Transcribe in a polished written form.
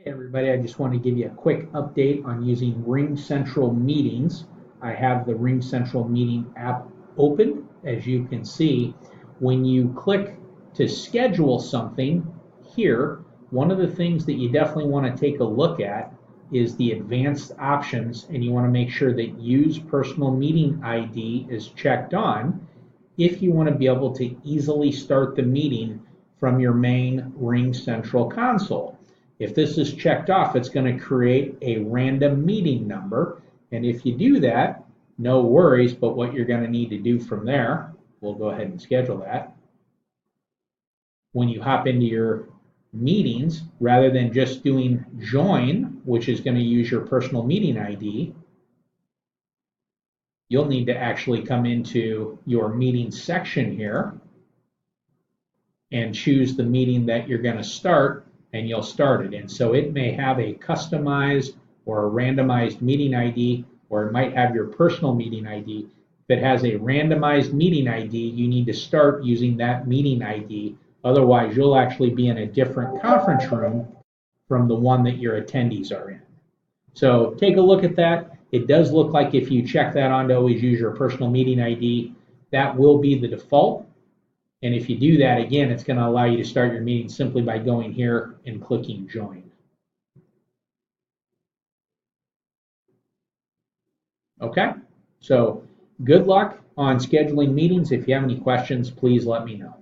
Hey everybody, I just want to give you a quick update on using RingCentral Meetings. I have the RingCentral Meeting app open. As you can see, when you click to schedule something here, one of the things that you definitely want to take a look at is the advanced options, and you want to make sure that Use Personal Meeting ID is checked on if you want to be able to easily start the meeting from your main RingCentral console. If this is checked off, it's going to create a random meeting number. And if you do that, no worries, but what you're going to need to do from there, we'll go ahead and schedule that. When you hop into your meetings, rather than just doing join, which is going to use your personal meeting ID, you'll need to actually come into your meeting section here and choose the meeting that you're going to start, and you'll start it. And so it may have a customized or a randomized meeting ID, or it might have your personal meeting ID. If it has a randomized meeting ID, you need to start using that meeting ID. Otherwise, you'll actually be in a different conference room from the one that your attendees are in. So take a look at that. It does look like if you check that on to always use your personal meeting ID, that will be the default. And if you do that, again, it's going to allow you to start your meeting simply by going here and clicking join. Okay, so good luck on scheduling meetings. If you have any questions, please let me know.